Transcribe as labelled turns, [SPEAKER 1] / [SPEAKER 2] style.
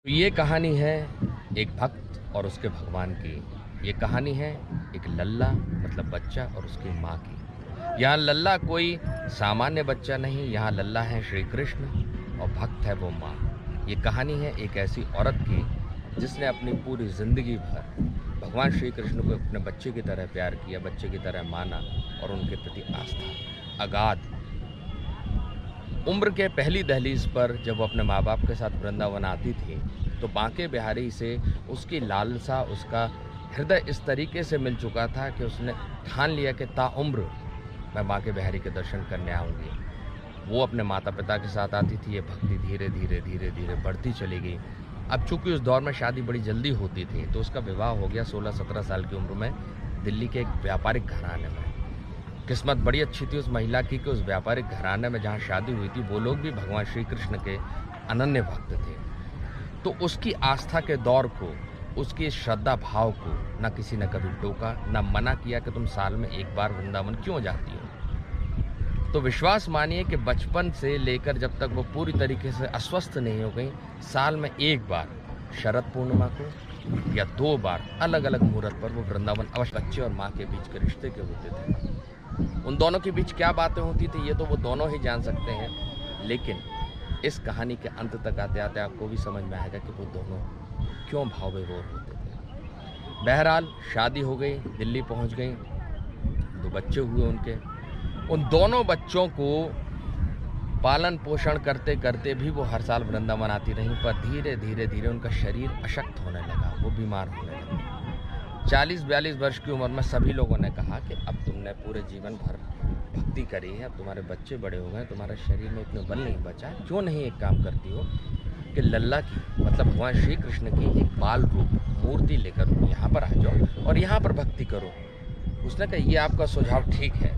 [SPEAKER 1] तो ये कहानी है एक भक्त और उसके भगवान की। ये कहानी है एक लल्ला मतलब बच्चा और उसकी माँ की। यहाँ लल्ला कोई सामान्य बच्चा नहीं, यहाँ लल्ला है श्री कृष्ण और भक्त है वो माँ। ये कहानी है एक ऐसी औरत की जिसने अपनी पूरी ज़िंदगी भर भगवान श्री कृष्ण को अपने बच्चे की तरह प्यार किया, बच्चे की तरह माना और उनके प्रति आस्था अगाध। उम्र के पहली दहलीज पर जब वो अपने माँ बाप के साथ वृंदावन आती थी तो बांके बिहारी से उसकी लालसा, उसका हृदय इस तरीके से मिल चुका था कि उसने ठान लिया कि ताउम्र मैं बांके बिहारी के दर्शन करने आऊँगी। वो अपने माता पिता के साथ आती थी। ये भक्ति धीरे धीरे धीरे धीरे बढ़ती चली गई। अब चूंकि उस दौर में शादी बड़ी जल्दी होती थी तो उसका विवाह हो गया 16-17 साल की उम्र में दिल्ली के एक व्यापारिक घराने में। किस्मत बड़ी अच्छी थी उस महिला की कि उस व्यापारिक घराने में जहाँ शादी हुई थी वो लोग भी भगवान श्री कृष्ण के अनन्य भक्त थे। तो उसकी आस्था के दौर को, उसकी श्रद्धा भाव को न किसी ने कभी टोका, न मना किया कि तुम साल में एक बार वृंदावन क्यों जाती हो। तो विश्वास मानिए कि बचपन से लेकर जब तक वो पूरी तरीके से अस्वस्थ नहीं हो गई, साल में एक बार शरद पूर्णिमा को या 2 बार अलग अलग मुहूर्त पर वो वृंदावन अवश्य। बच्चे और माँ के बीच के रिश्ते के होते थे। उन दोनों के बीच क्या बातें होती थी ये तो वो दोनों ही जान सकते हैं, लेकिन इस कहानी के अंत तक आते आते आपको भी समझ में आएगा कि वो दोनों क्यों भाव विभोर होते थे। बहरहाल शादी हो गई, दिल्ली पहुंच गई, 2 बच्चे हुए उनके। उन दोनों बच्चों को पालन पोषण करते करते भी वो हर साल वृंदावन आती रहीं, पर धीरे धीरे धीरे उनका शरीर अशक्त होने लगा, वो बीमार होने लगे। 40-42 वर्ष की उम्र में सभी लोगों ने कहा कि अब तुमने पूरे जीवन भर भक्ति करी है, अब तुम्हारे बच्चे बड़े हो गए, तुम्हारे शरीर में इतना बल नहीं बचा, क्यों नहीं एक काम करती हो कि लल्ला की मतलब भगवान श्री कृष्ण की एक बाल रूप मूर्ति लेकर तुम यहाँ पर आ जाओ और यहाँ पर भक्ति करो। उसने कहा ये आपका सुझाव ठीक है,